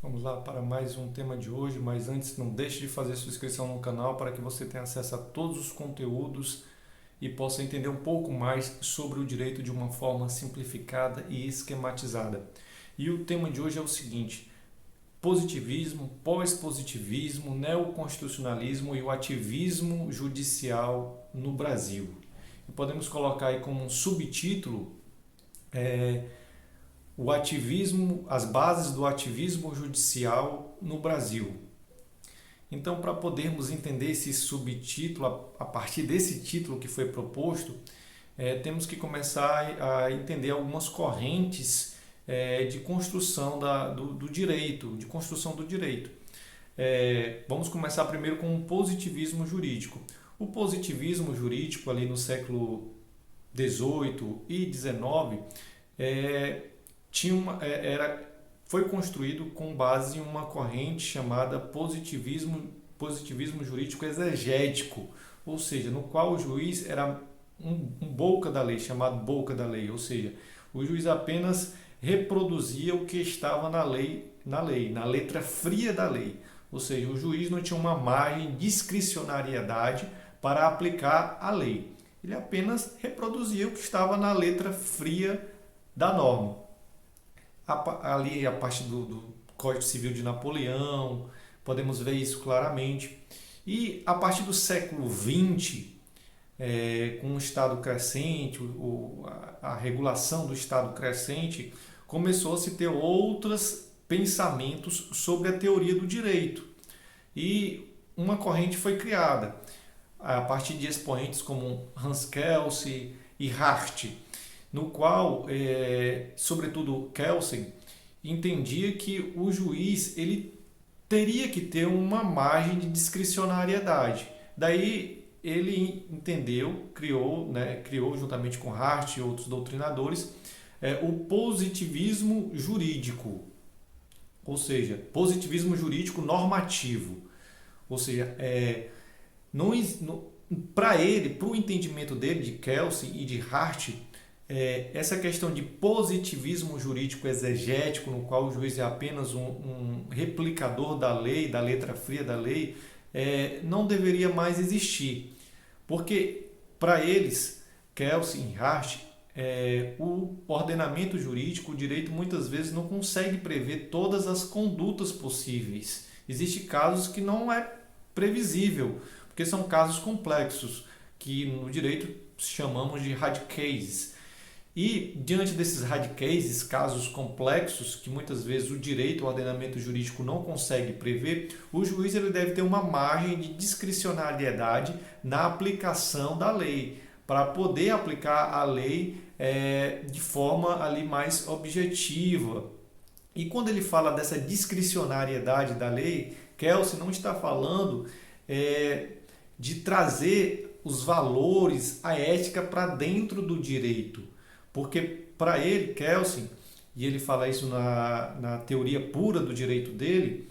Vamos lá para mais um tema de hoje, mas antes não deixe de fazer sua inscrição no canal para que você tenha acesso a todos os conteúdos e possa entender um pouco mais sobre o direito de uma forma simplificada e esquematizada. E o tema de hoje é o seguinte: positivismo, pós-positivismo, neoconstitucionalismo e o ativismo judicial no Brasil. E podemos colocar aí como um subtítulo o ativismo, as bases do ativismo judicial no Brasil. Então, para podermos entender esse subtítulo, a partir desse título que foi proposto, temos que começar a entender algumas correntes de construção do direito, de construção do direito. Vamos começar primeiro com o positivismo jurídico. O positivismo jurídico ali no século XVIII e XIX foi construído com base em uma corrente chamada positivismo jurídico exegético, ou seja, no qual o juiz era um boca da lei, chamado boca da lei, ou seja, o juiz apenas reproduzia o que estava na lei, na letra fria da lei, ou seja, o juiz não tinha uma margem de discricionariedade para aplicar a lei, ele apenas reproduzia o que estava na letra fria da norma. Ali a parte do Código Civil de Napoleão, podemos ver isso claramente. E a partir do século XX, com o Estado crescente, a regulação do Estado crescente, começou a se ter outros pensamentos sobre a teoria do direito. E uma corrente foi criada a partir de expoentes como Hans Kelsen e Hart, no qual, sobretudo Kelsen, entendia que o juiz ele teria que ter uma margem de discricionariedade. Daí ele entendeu, criou juntamente com Hart e outros doutrinadores, o positivismo jurídico, ou seja, positivismo jurídico normativo. Ou seja, para o entendimento dele, de Kelsen e de Hart, essa questão de positivismo jurídico exegético, no qual o juiz é apenas um replicador da lei, da letra fria da lei, não deveria mais existir. Porque, para eles, Kelsen e Hart, o ordenamento jurídico, o direito, muitas vezes não consegue prever todas as condutas possíveis. Existem casos que não é previsível, porque são casos complexos, que no direito chamamos de hard cases. E diante desses hard cases, casos complexos, que muitas vezes o direito, o ordenamento jurídico não consegue prever, o juiz ele deve ter uma margem de discricionariedade na aplicação da lei, para poder aplicar a lei de forma ali mais objetiva. E quando ele fala dessa discricionariedade da lei, Kelsen não está falando de trazer os valores, a ética para dentro do direito. Porque para ele, Kelsen, e ele fala isso na teoria pura do direito dele,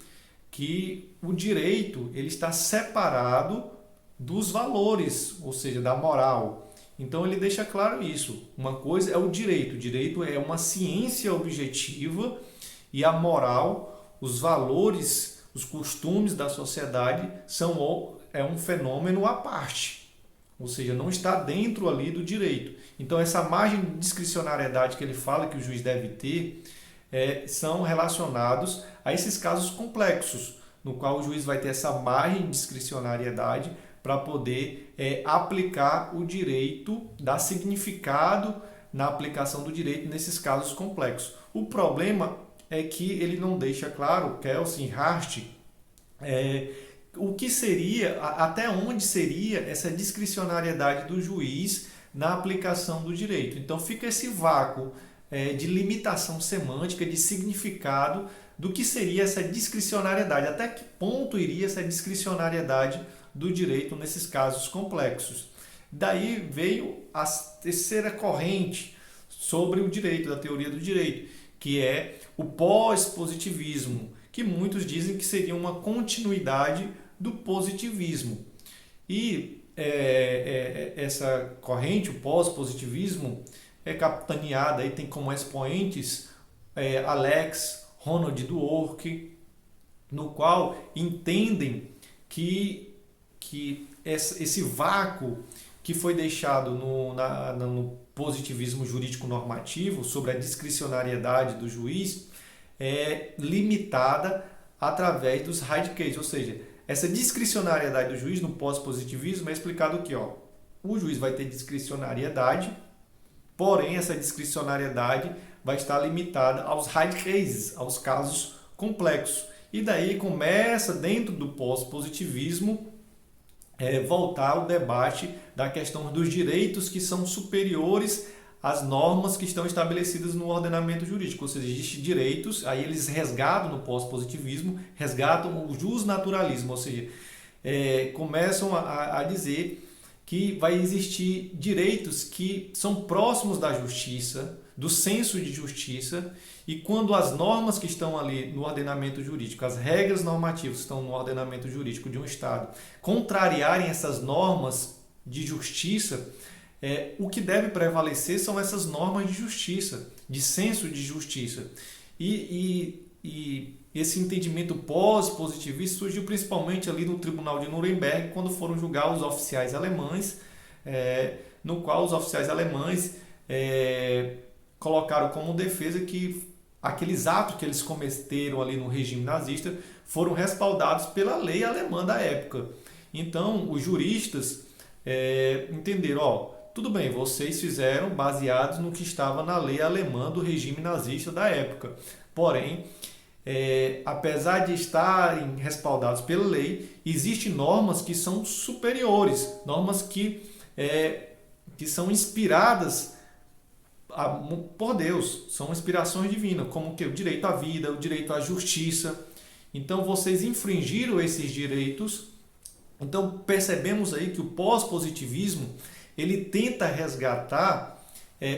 que o direito ele está separado dos valores, ou seja, da moral. Então ele deixa claro isso. Uma coisa é o direito é uma ciência objetiva e a moral, os valores, os costumes da sociedade é um fenômeno à parte. Ou seja, não está dentro ali do direito. Então, essa margem de discricionariedade que ele fala que o juiz deve ter são relacionados a esses casos complexos, no qual o juiz vai ter essa margem de discricionariedade para poder aplicar o direito, dar significado na aplicação do direito nesses casos complexos. O problema é que ele não deixa claro, Kelsen e Hart, o que seria, até onde seria essa discricionariedade do juiz na aplicação do direito. Então fica esse vácuo de limitação semântica, de significado do que seria essa discricionariedade, até que ponto iria essa discricionariedade do direito nesses casos complexos. Daí veio a terceira corrente sobre o direito, da teoria do direito, que é o pós-positivismo, que muitos dizem que seria uma continuidade do positivismo. E essa corrente, o pós-positivismo, é capitaneada, aí tem como expoentes Alex, Ronald Dworkin, no qual entendem que esse vácuo que foi deixado no positivismo jurídico normativo sobre a discricionariedade do juiz é limitada através dos hard cases, ou seja, essa discricionariedade do juiz no pós-positivismo é explicado aqui, ó. O juiz vai ter discricionariedade, porém essa discricionariedade vai estar limitada aos hard cases, aos casos complexos. E daí começa, dentro do pós-positivismo, voltar ao debate da questão dos direitos que são superiores às normas que estão estabelecidas no ordenamento jurídico. Ou seja, existem direitos, aí eles resgatam no pós-positivismo, resgatam o justnaturalismo, ou seja, começam a dizer que vai existir direitos que são próximos da justiça, do senso de justiça, e quando as normas que estão ali no ordenamento jurídico, as regras normativas que estão no ordenamento jurídico de um Estado, contrariarem essas normas de justiça, o que deve prevalecer são essas normas de justiça, de senso de justiça. E esse entendimento pós-positivista surgiu principalmente ali no Tribunal de Nuremberg, quando foram julgar os oficiais alemães, no qual os oficiais alemães colocaram como defesa que aqueles atos que eles cometeram ali no regime nazista foram respaldados pela lei alemã da época. Então, os juristas entenderam, tudo bem, vocês fizeram baseados no que estava na lei alemã do regime nazista da época. Porém, apesar de estarem respaldados pela lei, existem normas que são superiores, normas que são inspiradas por Deus, são inspirações divinas, como que o direito à vida, o direito à justiça. Então vocês infringiram esses direitos. Então percebemos aí que o pós-positivismo ele tenta resgatar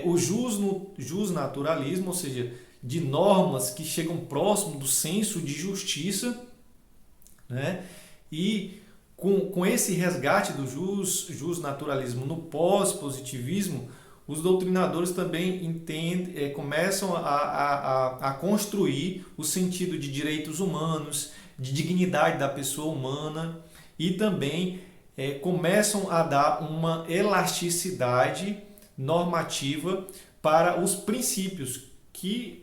o justnaturalismo, ou seja, de normas que chegam próximo do senso de justiça, né? E com esse resgate do justnaturalismo no pós-positivismo, os doutrinadores também começam a construir o sentido de direitos humanos, de dignidade da pessoa humana, e também começam a dar uma elasticidade normativa para os princípios que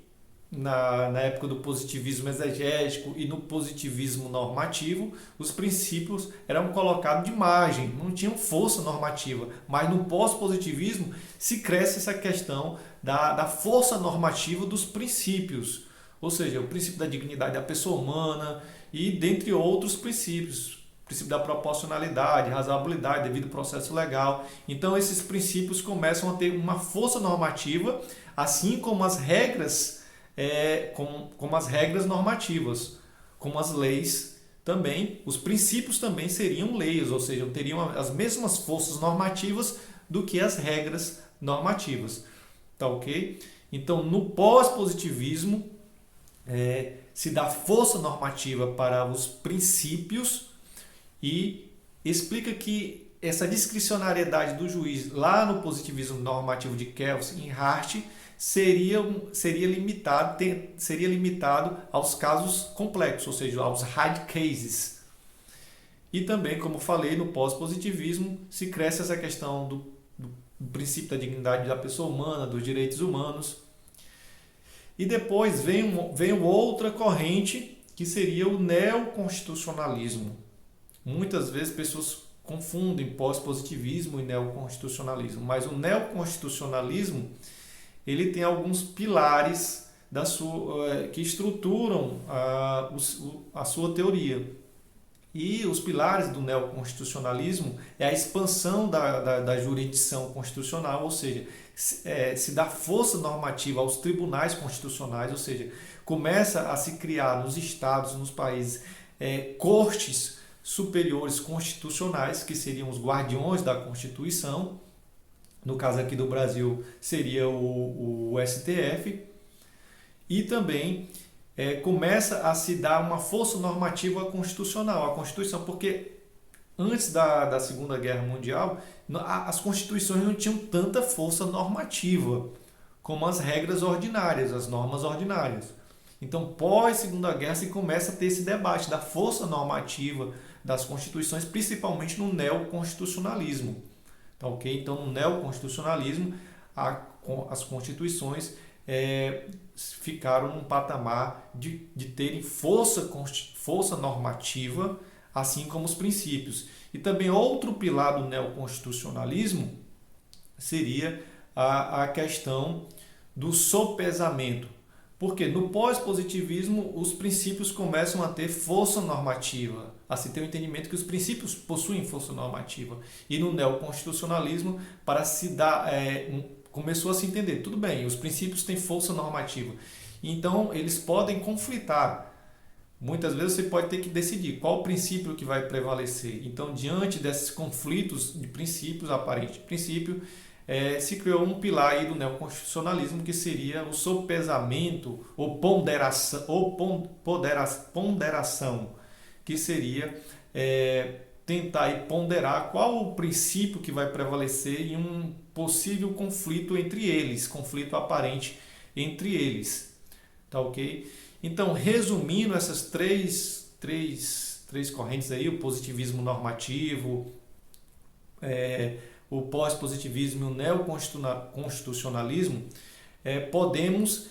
na época do positivismo exegético e no positivismo normativo, os princípios eram colocados de margem, não tinham força normativa. Mas no pós-positivismo se cresce essa questão da força normativa dos princípios, ou seja, o princípio da dignidade da pessoa humana e dentre outros princípios, o princípio da proporcionalidade, razoabilidade, devido processo legal. Então esses princípios começam a ter uma força normativa, assim como as regras como as regras normativas, como as leis também, os princípios também seriam leis, ou seja, teriam as mesmas forças normativas do que as regras normativas. Tá ok? Então, no pós-positivismo, se dá força normativa para os princípios e explica que essa discricionariedade do juiz lá no positivismo normativo de Kelsen e Hart seria limitado aos casos complexos, ou seja, aos hard cases. E também, como falei, no pós-positivismo se cresce essa questão do princípio da dignidade da pessoa humana, dos direitos humanos. E depois vem outra corrente, que seria o neoconstitucionalismo. Muitas vezes pessoas confundem pós-positivismo e neoconstitucionalismo, mas o neoconstitucionalismo ele tem alguns pilares que estruturam a sua teoria. E os pilares do neoconstitucionalismo é a expansão da jurisdição constitucional, ou seja, se dá força normativa aos tribunais constitucionais, ou seja, começa a se criar nos estados, nos países, cortes superiores constitucionais, que seriam os guardiões da Constituição. No caso aqui do Brasil seria o STF, e também começa a se dar uma força normativa constitucional, a Constituição, porque antes da Segunda Guerra Mundial as constituições não tinham tanta força normativa como as regras ordinárias, as normas ordinárias. Então, pós-Segunda Guerra, se começa a ter esse debate da força normativa das constituições, principalmente no neoconstitucionalismo. Tá, ok? Então, no neoconstitucionalismo, as constituições ficaram num patamar de terem força normativa, assim como os princípios. E também outro pilar do neoconstitucionalismo seria a questão do sopesamento. Porque no pós-positivismo os princípios começam a ter força normativa, a se ter o entendimento que os princípios possuem força normativa. E no neoconstitucionalismo, para se dar, começou a se entender, tudo bem, os princípios têm força normativa. Então eles podem conflitar. Muitas vezes você pode ter que decidir qual princípio que vai prevalecer. Então, diante desses conflitos de princípios, aparente princípio, se criou um pilar aí do neoconstitucionalismo que seria o sopesamento ou ponderação, que seria tentar ponderar qual o princípio que vai prevalecer em um possível conflito entre eles, conflito aparente entre eles. Tá, ok? Então, resumindo essas três correntes aí, o positivismo normativo, o pós-positivismo e o neoconstitucionalismo, podemos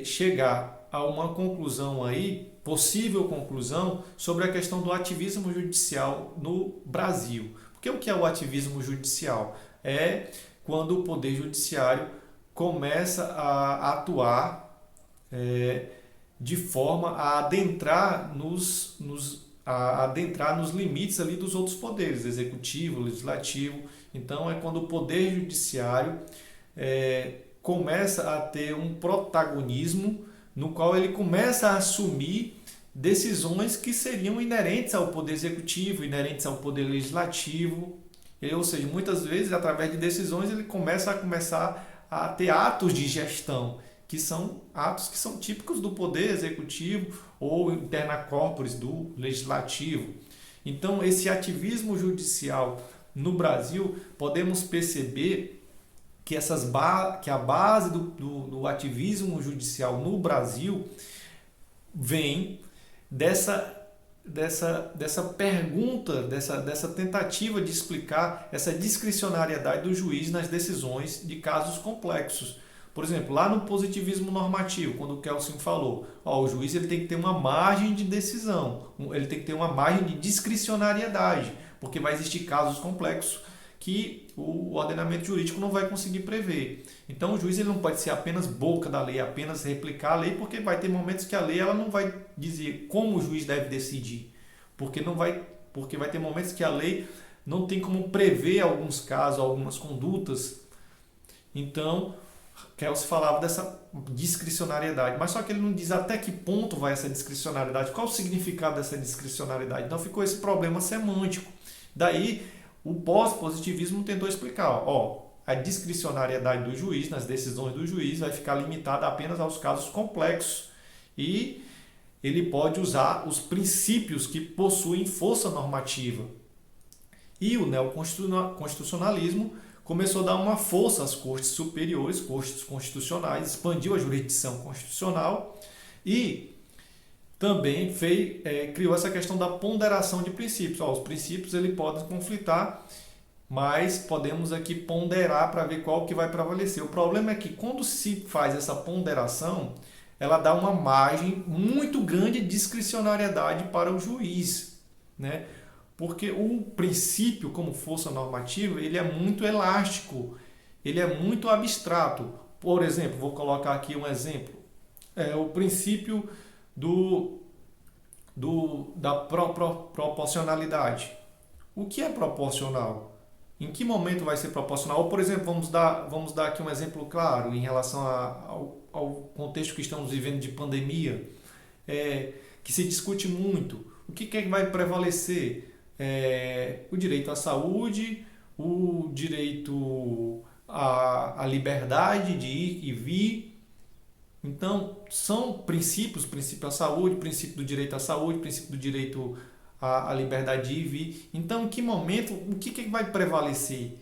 chegar a uma conclusão aí, possível conclusão, sobre a questão do ativismo judicial no Brasil. Porque o que é o ativismo judicial? É quando o Poder Judiciário começa a atuar de forma a adentrar nos limites ali dos outros poderes, executivo, legislativo. Então é quando o Poder Judiciário começa a ter um protagonismo no qual ele começa a assumir decisões que seriam inerentes ao Poder Executivo, inerentes ao Poder Legislativo. Ou seja, muitas vezes, através de decisões, ele começa a ter atos de gestão, que são atos que são típicos do Poder Executivo ou interna corporis do Legislativo. Então, esse ativismo judicial no Brasil, podemos perceber que, que a base do ativismo judicial no Brasil vem dessa pergunta, dessa tentativa de explicar essa discricionariedade do juiz nas decisões de casos complexos. Por exemplo, lá no positivismo normativo, quando o Kelsen falou, o juiz ele tem que ter uma margem de decisão, ele tem que ter uma margem de discricionariedade, porque vai existir casos complexos que o ordenamento jurídico não vai conseguir prever. Então o juiz ele não pode ser apenas boca da lei, apenas replicar a lei, porque vai ter momentos que a lei ela não vai dizer como o juiz deve decidir, porque vai ter momentos que a lei não tem como prever alguns casos, algumas condutas. Então Kelsen falava dessa discricionariedade, mas só que ele não diz até que ponto vai essa discricionariedade, qual o significado dessa discricionariedade. Então ficou esse problema semântico. Daí o pós-positivismo tentou explicar, a discricionariedade do juiz, nas decisões do juiz, vai ficar limitada apenas aos casos complexos e ele pode usar os princípios que possuem força normativa. E o neoconstitucionalismo começou a dar uma força às cortes superiores, cortes constitucionais, expandiu a jurisdição constitucional e também criou essa questão da ponderação de princípios. Os princípios ele podem conflitar, mas podemos aqui ponderar para ver qual que vai prevalecer. O problema é que quando se faz essa ponderação, ela dá uma margem muito grande de discricionariedade para o juiz, né? Porque o princípio, como força normativa, ele é muito elástico, ele é muito abstrato. Por exemplo, vou colocar aqui um exemplo. O princípio da proporcionalidade. O que é proporcional? Em que momento vai ser proporcional? Ou, por exemplo, vamos dar aqui um exemplo claro em relação ao contexto que estamos vivendo de pandemia, que se discute muito. O que é que vai prevalecer? O direito à saúde, o direito à liberdade de ir e vir. Então, são princípio à saúde, princípio do direito à saúde, princípio do direito à liberdade de ir e vir. Então, em que momento, o que vai prevalecer?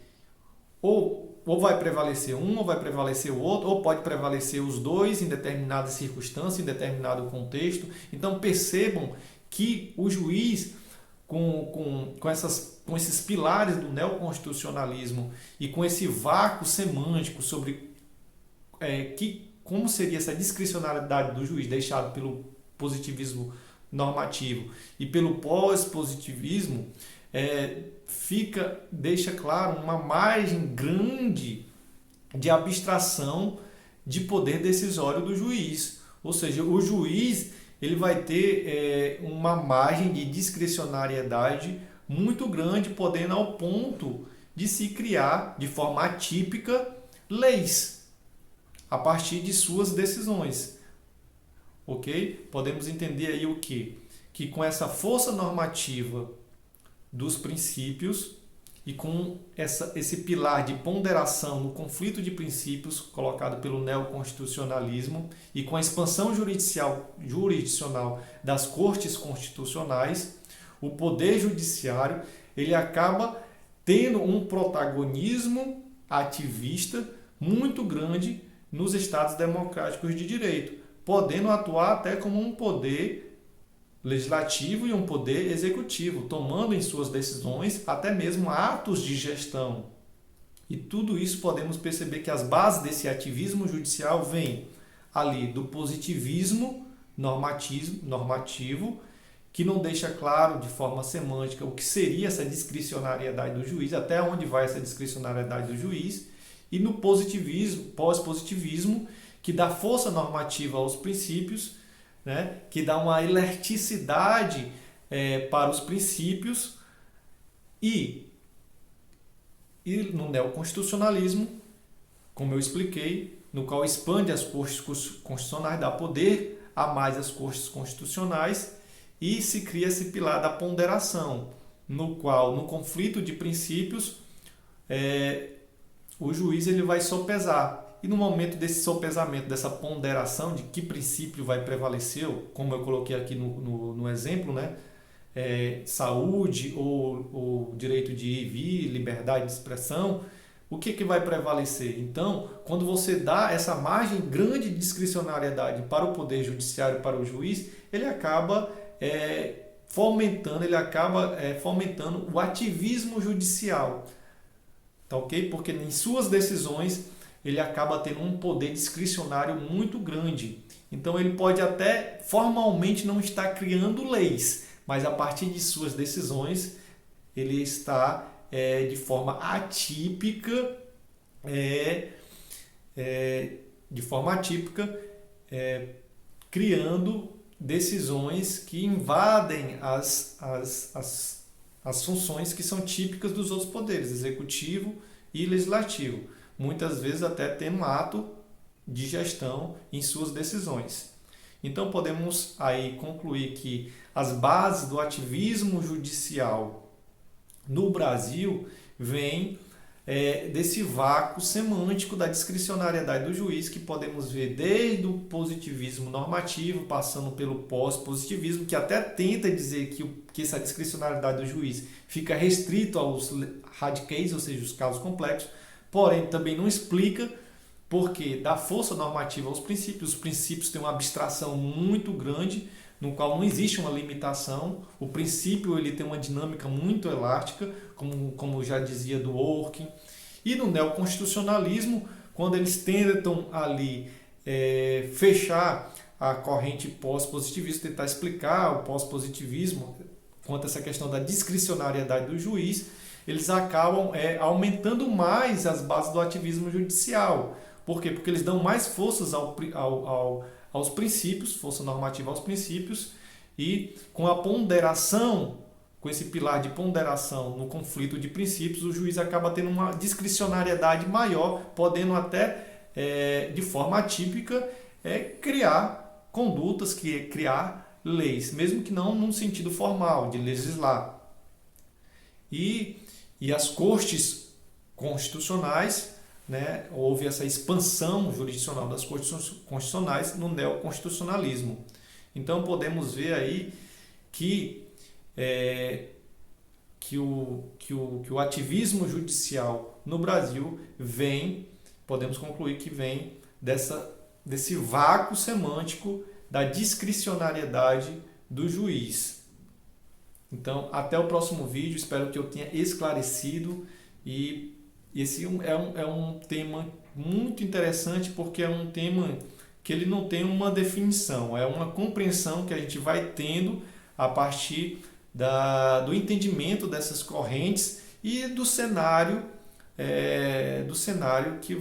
Ou ou vai prevalecer um, ou vai prevalecer o outro, ou pode prevalecer os dois em determinada circunstância, em determinado contexto. Então percebam que o juiz, com esses pilares do neoconstitucionalismo e com esse vácuo semântico sobre como seria essa discricionariedade do juiz deixado pelo positivismo normativo e pelo pós-positivismo, deixa claro uma margem grande de abstração de poder decisório do juiz. Ou seja, o juiz ele vai ter uma margem de discricionariedade muito grande, podendo ao ponto de se criar de forma atípica leis a partir de suas decisões. Ok? Podemos entender aí o quê? Que com essa força normativa dos princípios e com esse pilar de ponderação no conflito de princípios colocado pelo neoconstitucionalismo e com a expansão jurisdicional das cortes constitucionais, o poder judiciário ele acaba tendo um protagonismo ativista muito grande nos estados democráticos de direito, podendo atuar até como um poder legislativo e um poder executivo, tomando em suas decisões até mesmo atos de gestão. E tudo isso podemos perceber que as bases desse ativismo judicial vêm ali do positivismo normativo, que não deixa claro de forma semântica o que seria essa discricionariedade do juiz, até onde vai essa discricionariedade do juiz, e no positivismo, pós-positivismo, que dá força normativa aos princípios, né, que dá uma elerticidade para os princípios, e no neoconstitucionalismo, como eu expliquei, no qual expande as cortes constitucionais, dá poder a mais as cortes constitucionais e se cria esse pilar da ponderação, no qual, no conflito de princípios, o juiz ele vai sopesar. E no momento desse sopesamento, dessa ponderação de que princípio vai prevalecer, como eu coloquei aqui no exemplo, né? Saúde ou direito de ir e vir, liberdade de expressão, o que vai prevalecer? Então, quando você dá essa margem grande de discricionariedade para o Poder Judiciário, para o juiz, ele acaba fomentando o ativismo judicial. Tá ok? Porque em suas decisões ele acaba tendo um poder discricionário muito grande. Então ele pode até formalmente não estar criando leis, mas a partir de suas decisões ele está de forma atípica, criando decisões que invadem as funções que são típicas dos outros poderes, executivo e legislativo, muitas vezes até tendo um ato de gestão em suas decisões. Então podemos aí concluir que as bases do ativismo judicial no Brasil vêm desse vácuo semântico da discricionariedade do juiz, que podemos ver desde o positivismo normativo, passando pelo pós-positivismo, que até tenta dizer que essa discricionariedade do juiz fica restrito aos hard cases, ou seja, os casos complexos, porém também não explica porque dá força normativa aos princípios. Os princípios têm uma abstração muito grande, no qual não existe uma limitação. O princípio ele tem uma dinâmica muito elástica, como já dizia Dworkin. E no neoconstitucionalismo, quando eles tentam ali fechar a corrente pós-positivista, tentar explicar o pós-positivismo quanto a essa questão da discricionariedade do juiz, eles acabam aumentando mais as bases do ativismo judicial. Por quê? Porque eles dão mais forças aos princípios, força normativa aos princípios, e com a ponderação, com esse pilar de ponderação no conflito de princípios, o juiz acaba tendo uma discricionariedade maior, podendo até, de forma atípica, criar condutas, criar leis, mesmo que não num sentido formal, de legislar. E as cortes constitucionais, né, houve essa expansão jurisdicional das cortes constitucionais no neoconstitucionalismo. Então podemos ver aí que o ativismo judicial no Brasil podemos concluir que vem desse vácuo semântico da discricionariedade do juiz. Então, até o próximo vídeo, espero que eu tenha esclarecido, e esse é um tema muito interessante, porque é um tema que ele não tem uma definição, é uma compreensão que a gente vai tendo a partir do entendimento dessas correntes e do cenário que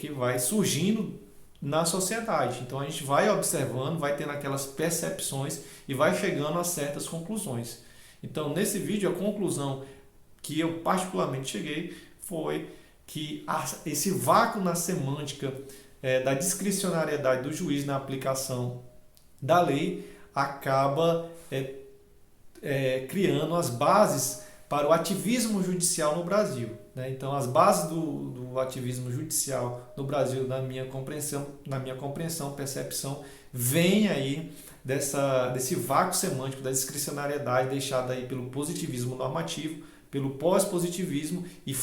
vai surgindo na sociedade. Então a gente vai observando, vai tendo aquelas percepções e vai chegando a certas conclusões. Então nesse vídeo a conclusão que eu particularmente cheguei foi que esse vácuo na semântica da discricionariedade do juiz na aplicação da lei acaba criando as bases para o ativismo judicial no Brasil, né? Então, as bases do ativismo judicial no Brasil, na minha compreensão, percepção, vem aí desse vácuo semântico da discricionariedade deixada aí pelo positivismo normativo, pelo pós-positivismo e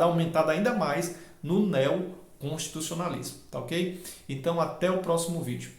aumentada ainda mais no neoconstitucionalismo, tá ok? Então, até o próximo vídeo.